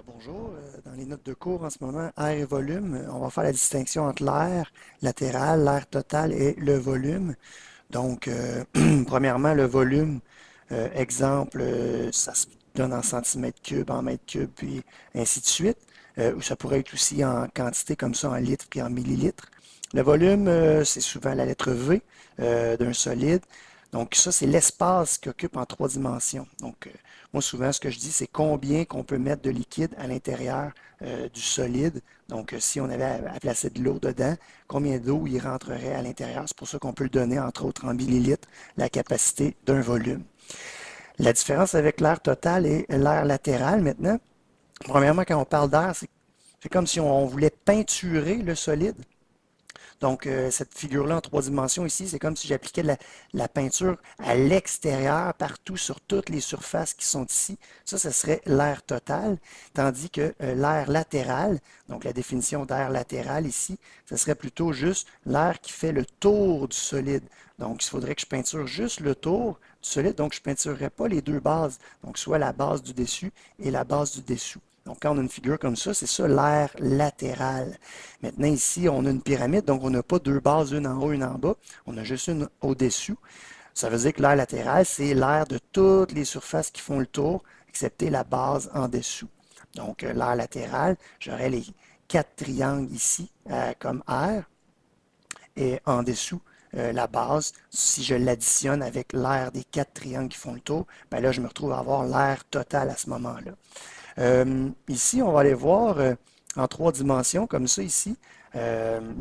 Bonjour, dans les notes de cours en ce moment, air et volume, on va faire la distinction entre l'air latéral, l'air total et le volume. Donc, premièrement, le volume, exemple, ça se donne en centimètres cubes, en mètres cubes, puis ainsi de suite. Ou ça pourrait être aussi en quantité comme ça, en litres puis en millilitres. Le volume, c'est souvent la lettre V d'un solide. Donc, ça, c'est l'espace qu'il occupe en trois dimensions. Donc, moi, souvent, ce que je dis, c'est combien qu'on peut mettre de liquide à l'intérieur du solide. Donc, si on avait à placer de l'eau dedans, combien d'eau il rentrerait à l'intérieur. C'est pour ça qu'on peut le donner, entre autres, en millilitres, la capacité d'un volume. La différence avec l'air total et l'air latéral, maintenant, premièrement, quand on parle d'air, c'est comme si on voulait peinturer le solide. Donc, cette figure-là en trois dimensions ici, c'est comme si j'appliquais la peinture à l'extérieur, partout, sur toutes les surfaces qui sont ici. Ça serait l'air total. Tandis que l'air latéral, donc la définition d'air latéral ici, ce serait plutôt juste l'air qui fait le tour du solide. Donc, il faudrait que je peinture juste le tour du solide. Donc, je ne peinturerais pas les deux bases. Donc, soit la base du dessus et la base du dessous. Donc, quand on a une figure comme ça, c'est ça l'air latéral. Maintenant, ici, on a une pyramide, donc on n'a pas deux bases, une en haut, une en bas. On a juste une au-dessous. Ça veut dire que l'air latéral, c'est l'air de toutes les surfaces qui font le tour, excepté la base en dessous. Donc, l'air latéral, j'aurais les quatre triangles ici comme air et en dessous, la base, si je l'additionne avec l'air des quatre triangles qui font le tour, ben là, je me retrouve à avoir l'air total à ce moment-là. Ici, on va aller voir en trois dimensions, comme ça ici.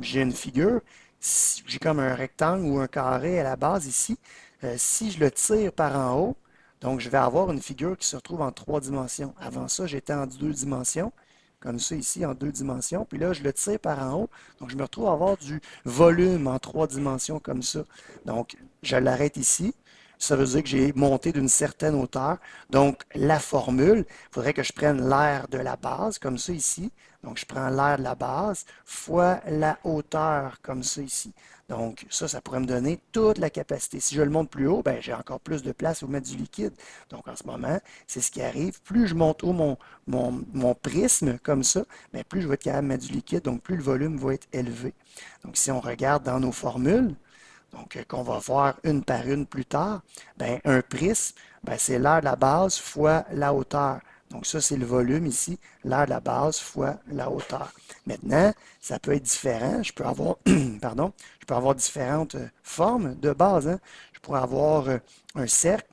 J'ai une figure, j'ai comme un rectangle ou un carré à la base ici. Si je le tire par en haut, donc je vais avoir une figure qui se retrouve en trois dimensions. Avant ça, j'étais en deux dimensions, comme ça ici, en deux dimensions. Puis là, je le tire par en haut, donc je me retrouve à avoir du volume en trois dimensions comme ça. Donc, je l'arrête ici. Ça veut dire que j'ai monté d'une certaine hauteur. Donc, la formule, il faudrait que je prenne l'air de la base, comme ça ici. Donc, je prends l'air de la base fois la hauteur, comme ça ici. Donc, ça pourrait me donner toute la capacité. Si je le monte plus haut, ben, j'ai encore plus de place pour mettre du liquide. Donc, en ce moment, c'est ce qui arrive. Plus je monte haut mon prisme, comme ça, ben, plus je vais être capable de mettre du liquide, donc plus le volume va être élevé. Donc, si on regarde dans nos formules, donc qu'on va voir une par une plus tard, ben, un prisme, ben, c'est l'air de la base fois la hauteur. Donc ça, c'est le volume ici, l'air de la base fois la hauteur. Maintenant, ça peut être différent. Je peux avoir, pardon, je peux avoir différentes formes de base, hein. Je pourrais avoir un cercle.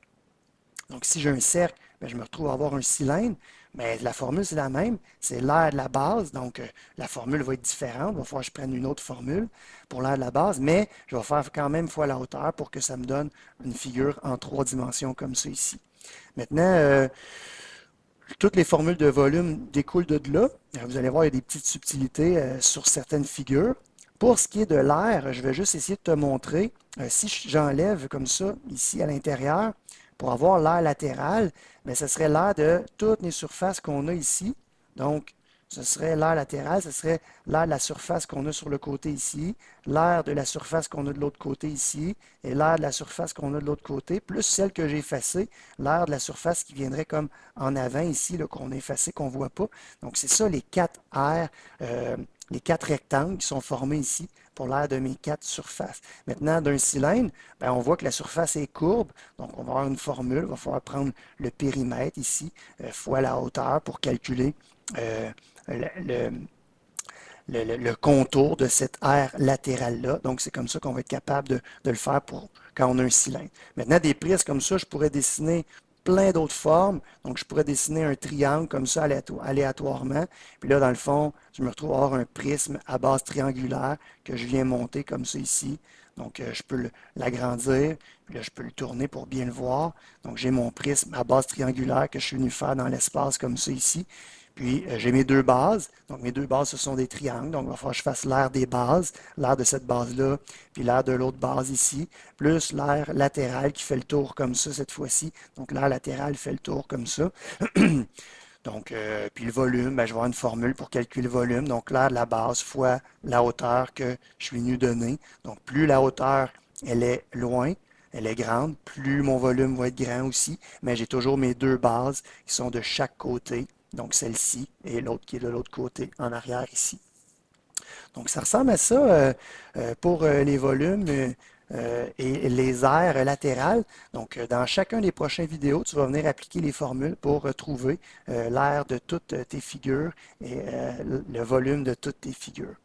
Donc si j'ai un cercle, ben, je me retrouve à avoir un cylindre. Mais la formule, c'est la même. C'est l'air de la base. Donc, la formule va être différente. Il va falloir que je prenne une autre formule pour l'air de la base. Mais je vais faire quand même fois la hauteur pour que ça me donne une figure en trois dimensions comme ça ici. Maintenant, toutes les formules de volume découlent de là. Vous allez voir, il y a des petites subtilités sur certaines figures. Pour ce qui est de l'air, je vais juste essayer de te montrer, si j'enlève comme ça, ici à l'intérieur, pour avoir l'air latéral, mais ce serait l'air de toutes les surfaces qu'on a ici. Donc, ce serait l'air latéral, ce serait l'air de la surface qu'on a sur le côté ici, l'air de la surface qu'on a de l'autre côté ici, et l'air de la surface qu'on a de l'autre côté, plus celle que j'ai effacée, l'air de la surface qui viendrait comme en avant ici, qu'on a effacé, qu'on ne voit pas. Donc, c'est ça les quatre airs, les quatre rectangles qui sont formés ici pour l'air de mes quatre surfaces. Maintenant, d'un cylindre, ben, on voit que la surface est courbe, donc on va avoir une formule, il va falloir prendre le périmètre ici, fois la hauteur pour calculer euh, le, le, le contour de cette aire latérale-là. Donc, c'est comme ça qu'on va être capable de le faire pour quand on a un cylindre. Maintenant, des prises comme ça, je pourrais dessiner plein d'autres formes. Donc, je pourrais dessiner un triangle comme ça aléatoirement. Puis là, dans le fond, je me retrouve à avoir un prisme à base triangulaire que je viens monter comme ça ici. Donc, je peux l'agrandir, puis là, je peux le tourner pour bien le voir. Donc, j'ai mon prisme à base triangulaire que je suis venu faire dans l'espace comme ça ici. Puis, j'ai mes deux bases. Donc, mes deux bases, ce sont des triangles. Donc, il va falloir que je fasse l'aire des bases, l'aire de cette base-là, puis l'aire de l'autre base ici, plus l'aire latérale qui fait le tour comme ça cette fois-ci. Donc, l'aire latérale fait le tour comme ça. Donc, puis le volume, ben, je vais avoir une formule pour calculer le volume. Donc, l'aire de la base fois la hauteur que je suis venu donner. Donc, plus la hauteur, elle est loin, elle est grande, plus mon volume va être grand aussi. Mais j'ai toujours mes deux bases qui sont de chaque côté donc celle-ci, et l'autre qui est de l'autre côté, en arrière ici. Donc, ça ressemble à ça pour les volumes et les aires latérales. Donc, dans chacun des prochaines vidéos, tu vas venir appliquer les formules pour trouver l'aire de toutes tes figures et le volume de toutes tes figures.